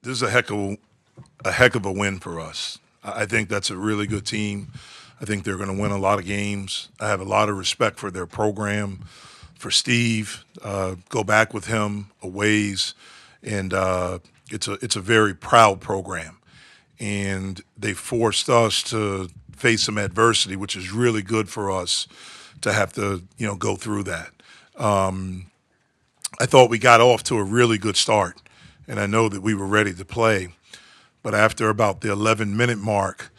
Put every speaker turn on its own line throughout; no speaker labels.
this is a heck of a win for us. I think that's a really good team. I think they're going to win a lot of games. I have a lot of respect for their program, for Steve. Go back with him a ways, and it's a very proud program. And they forced us to face some adversity, which is really good for us to have to go through that. I thought we got off to a really good start, and I know that we were ready to play. But after about the 11-minute mark,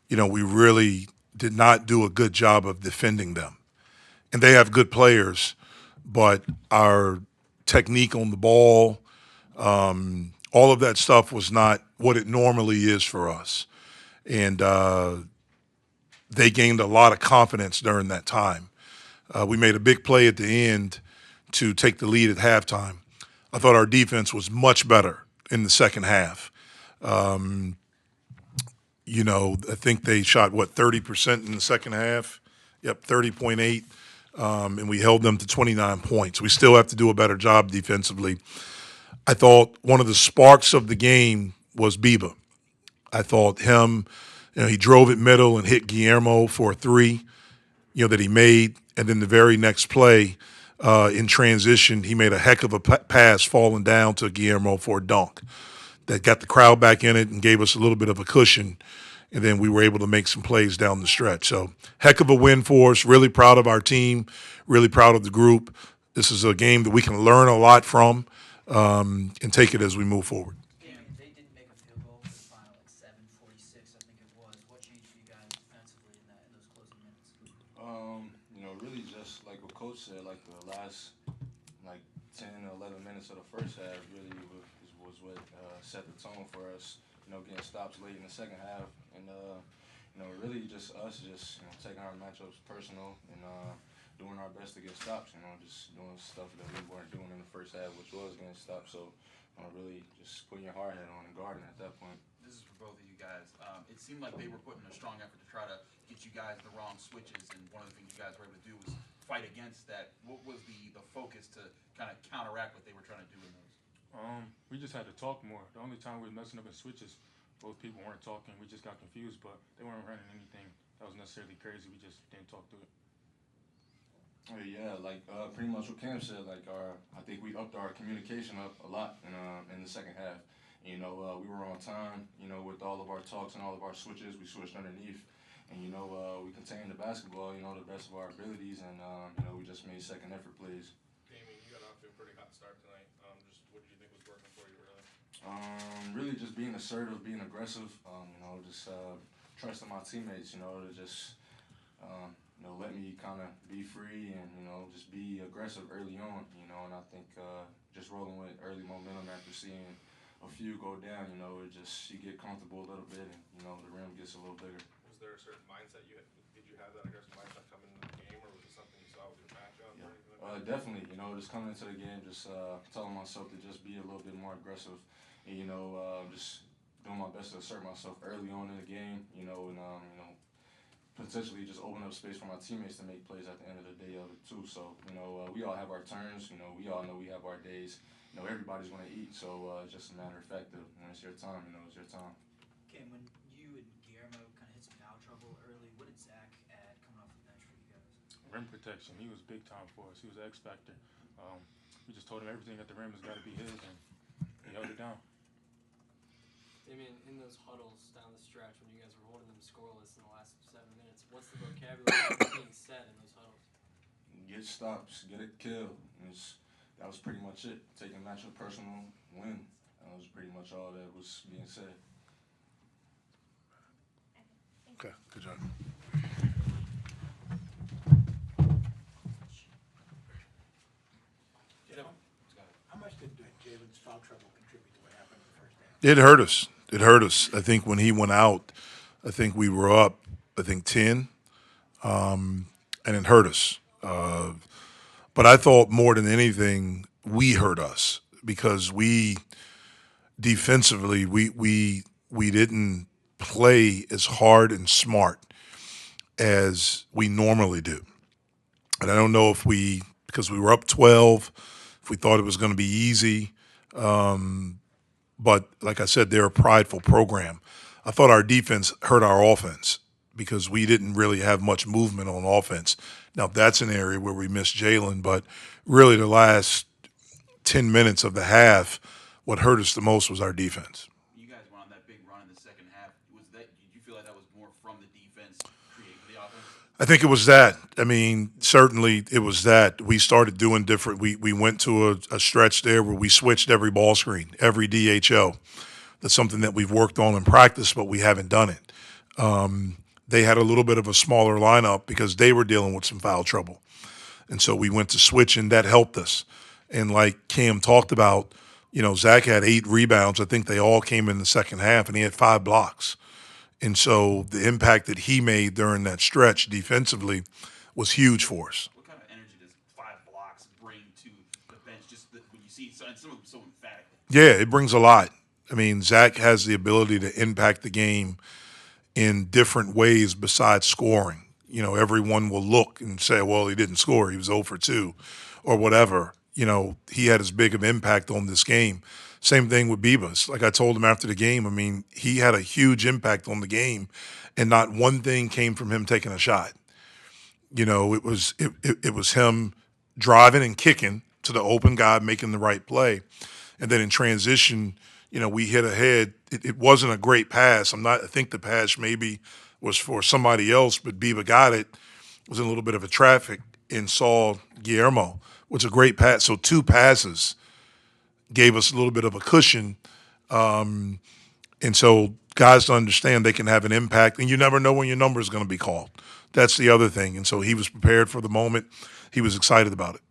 we really did not do a good job of defending them. And they have good players, but our technique on the ball, all of that stuff was not what it normally is for us. And they gained a lot of confidence during that time. We made a big play at the end to take the lead at halftime. I thought our defense was much better in the second half. I think they shot 30% in the second half. Yep, 30.8, and we held them to 29 points. We still have to do a better job defensively. I thought one of the sparks of the game was Biba. I thought him, he drove it middle and hit Guillermo for a three, that he made, and then the very next play in transition, he made a heck of a pass falling down to Guillermo for a dunk that got the crowd back in it and gave us a little bit of a cushion. And then we were able to make some plays down the stretch. So, heck of a win for us. Really proud of our team. Really proud of the group. This is a game that we can learn a lot from and take it as we move forward.
They didn't make a field goal for the final, like 7:46, I think it was. What changed for you guys defensively in those closing minutes?
Really just like what Coach said, like the last 10 or 11 minutes of the first half really was what set the tone for us. Getting stops late in the second half, and really just us taking our matchups personal and doing our best to get stops. Just doing stuff that we weren't doing in the first half, which was getting stops. So really just putting your hard hat on and guarding at that point.
This is for both of you guys. It seemed like they were putting a strong effort to try to get you guys the wrong switches, and one of the things you guys were able to do was fight against that. What was the focus to kind of counteract what they were trying to do in those?
We just had to talk more. The only time we were messing up in switches, both people weren't talking. We just got confused, but they weren't running anything that was necessarily crazy. We just didn't talk through it.
Oh, yeah, pretty much what Cam said. I think we upped our communication up a lot in the second half. We were on time. With all of our talks and all of our switches, we switched underneath, and we contained the basketball, the best of our abilities, and we just made second effort plays.
Damien, you got off to a pretty hot start tonight. Just what did you think was working for you, really?
Really just being assertive, being aggressive. Just trusting my teammates. To just let me kind of be free and just be aggressive early on. And I think just rolling with early momentum after seeing a few go down. You get comfortable a little bit, and the rim gets a little bigger.
Was there a certain mindset did you have that aggressive mindset coming into the game, or was it something you saw with your matchup or anything like that?
Definitely. Just coming into the game, just telling myself to just be a little bit more aggressive, and just doing my best to assert myself early on in the game. And potentially just open up space for my teammates to make plays at the end of the day of it too. So we all have our turns. We all know we have our days. Everybody's going to eat, so it's just a matter of fact that when it's your time, it's your time.
Cam, when you and Guillermo kind of hit some foul trouble early, what did Zach add coming off the bench for you guys?
Rim protection. He was big time for us. He was an X factor. We just told him everything at the rim has got to be his, and he held it down.
Damien, in those huddles down the stretch when you guys were holding them scoreless in the last 7 minutes, what's the vocabulary being said in those huddles?
Get stops, get a kill. That was pretty much it. Taking matchup personal, win. That was pretty much all that was being said.
Okay, good job.
How much did Jalen's foul trouble contribute to what happened in the first half?
It hurt us. It hurt us. I think when he went out, I think we were up, 10, and it hurt us. But I thought more than anything, we hurt us because we defensively we didn't play as hard and smart as we normally do. And I don't know if because we were up 12, if we thought it was going to be easy. but like I said, they're a prideful program. I thought our defense hurt our offense because we didn't really have much movement on offense. Now, that's an area where we missed Jalen, but really the last 10 minutes of the half, what hurt us the most was our defense.
You guys went on that big run in the second half. Did you feel like that was more from the defense creating the offense?
I think it was that. I mean, certainly it was that. We started doing different. We went to a stretch there where we switched every ball screen, every DHO. That's something that we've worked on in practice, but we haven't done it. They had a little bit of a smaller lineup because they were dealing with some foul trouble. And so we went to switch, and that helped us. And like Cam talked about, Zach had 8 rebounds. I think they all came in the second half, and he had 5 blocks. And so the impact that he made during that stretch defensively was huge for us.
What kind of energy does 5 blocks bring to the bench? When you see some of them so emphatically.
Yeah, it brings a lot. I mean, Zach has the ability to impact the game in different ways besides scoring. Everyone will look and say, well, he didn't score. He was 0 for 2 or whatever. He had as big of impact on this game. Same thing with Bibas. Like I told him after the game, I mean, he had a huge impact on the game, and not one thing came from him taking a shot. It was him driving and kicking to the open guy, making the right play. And then in transition, we hit ahead. It wasn't a great pass. I think the pass maybe was for somebody else, but Biba got it. Was in a little bit of a traffic and saw Guillermo, which was a great pass. So 2 passes gave us a little bit of a cushion. And so guys to understand they can have an impact, and you never know when your number is going to be called. That's the other thing. And so he was prepared for the moment. He was excited about it.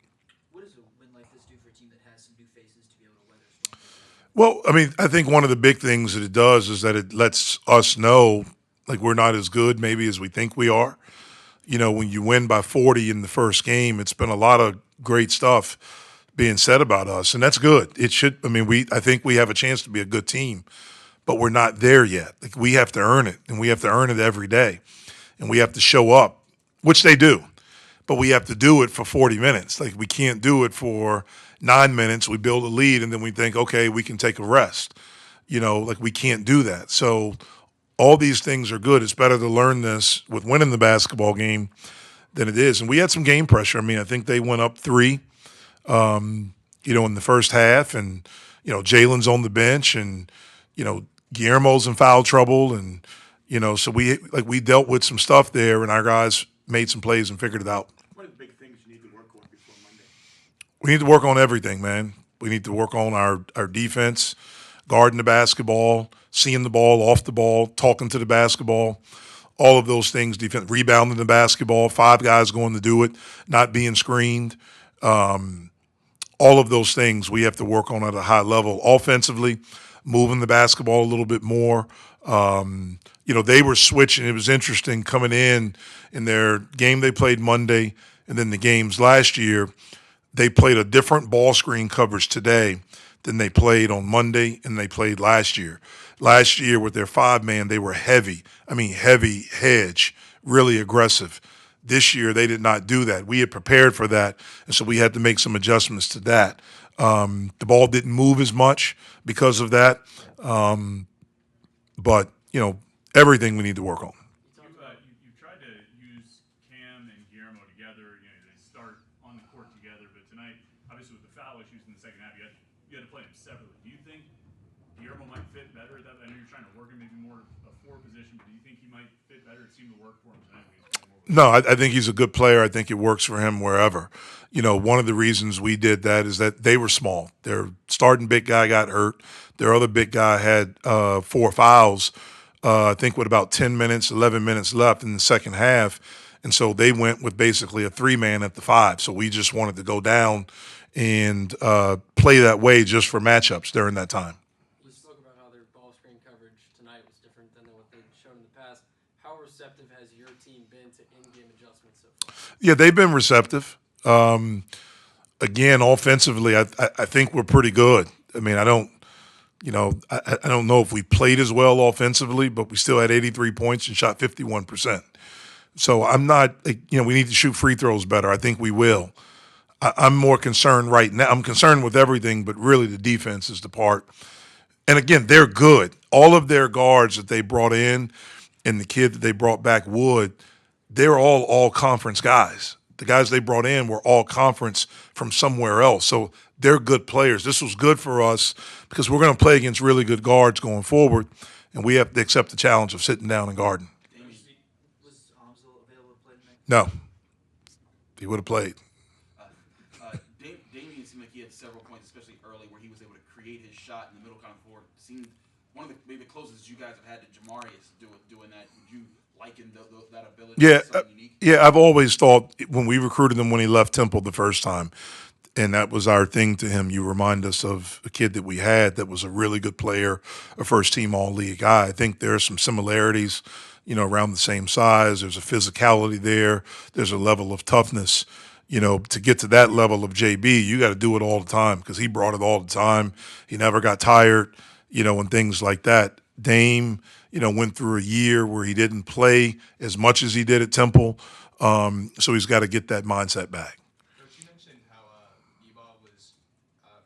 What does a win like this do for a team that has some new faces to be able to weather storms like that?
Well, I mean, I think one of the big things that it does is that it lets us know, like, we're not as good maybe as we think we are. When you win by 40 in the first game, it's been a lot of great stuff being said about us, and that's good. It should. I mean, I think we have a chance to be a good team, but we're not there yet. Like, we have to earn it, and we have to earn it every day, and we have to show up, which they do, but we have to do it for 40 minutes. Like, we can't do it for 9 minutes. We build a lead, and then we think, okay, we can take a rest. Like, we can't do that. So all these things are good. It's better to learn this with winning the basketball game than it is. And we had some game pressure. I mean, I think they went up 3, in the first half, and, Jalen's on the bench, and, Guillermo's in foul trouble. And, so we dealt with some stuff there, and our guys made some plays and figured it out.
What are the big things you need to work on before Monday?
We need to work on everything, man. We need to work on our defense, guarding the basketball, seeing the ball, off the ball, talking to the basketball, all of those things, defense, rebounding the basketball, 5 guys going to do it, not being screened. All of those things we have to work on at a high level. Offensively, moving the basketball a little bit more. They were switching. It was interesting coming in their game they played Monday and then the games last year. They played a different ball screen coverage today than they played on Monday and they played last year. Last year with their 5-man, they were heavy. I mean, heavy hedge, really aggressive. This year, they did not do that. We had prepared for that, and so we had to make some adjustments to that. The ball didn't move as much because of that, but, everything we need to work on.
You tried to use Cam and Guillermo together. They start on the court together, but tonight, obviously with the foul issues in the second half, you had to play them separately. Do you think Guillermo might fit better? I know you're trying to work him maybe more a 4 position, but do you think he might fit better? It seemed to work for him tonight.
No, I think he's a good player. I think it works for him wherever. One of the reasons we did that is that they were small. Their starting big guy got hurt. Their other big guy had 4 fouls, I think with about 10 minutes, 11 minutes left in the second half. And so they went with basically a 3-man at the 5. So we just wanted to go down and play that way just for matchups during that time.
You spoke about how their ball screen coverage tonight was different than what they've shown in the past. How receptive has your team been to in-game adjustments so far?
Yeah, they've been receptive. Again, offensively, I think we're pretty good. I mean, I don't know if we played as well offensively, but we still had 83 points and shot 51%. So I'm not, we need to shoot free throws better. I think we will. I'm more concerned right now. I'm concerned with everything, but really the defense is the part. And again, they're good. All of their guards that they brought in and the kid that they brought back, Wood, they're all conference guys. The guys they brought in were all conference from somewhere else. So they're good players. This was good for us because we're going to play against really good guards going forward, and we have to accept the challenge of sitting down and guarding.
Was Amsel available to play tonight?
No, he would have played.
Damian seemed like he had several points, especially early, where he was able to create his shot in the middle kind of forward. Seemed one of the maybe the closest you guys have had to Jamarius doing that. Would you liken that ability
Yeah,
to something unique?
yeah. I've always thought when we recruited him when he left Temple the first time, and that was our thing to him. You remind us of a kid that we had that was a really good player, a first-team All-League guy. I think there are some similarities, around the same size. There's a physicality there. There's a level of toughness. To get to that level of JB, you got to do it all the time because he brought it all the time. He never got tired, and things like that. Dame, went through a year where he didn't play as much as he did at Temple, so he's got to get that mindset back.
Coach, you mentioned how Eba was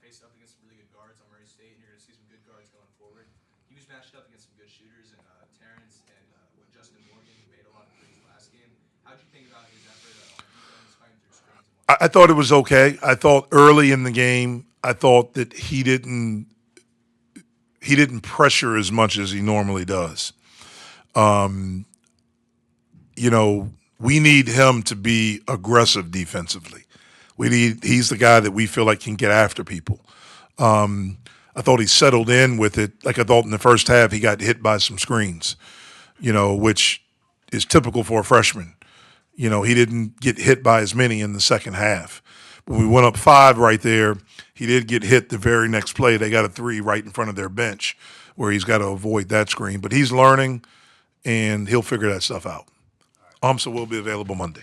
faced up against some really good guards on Murray State, and you're going to see some good guards going forward. He was matched up against some good shooters, and Terrence and Justin Morgan, who made a lot of threes last game. How did you think about his effort on defense, fighting through screens?
I thought it was okay. I thought early in the game, I thought that he didn't pressure as much as he normally does. We need him to be aggressive defensively. He's the guy that we feel like can get after people. I thought he settled in with it. Like I thought in the first half, he got hit by some screens, which is typical for a freshman. He didn't get hit by as many in the second half. When we went up 5 right there, he did get hit the very next play. They got a 3 right in front of their bench where he's got to avoid that screen. But he's learning, and he'll figure that stuff out. So will be available Monday.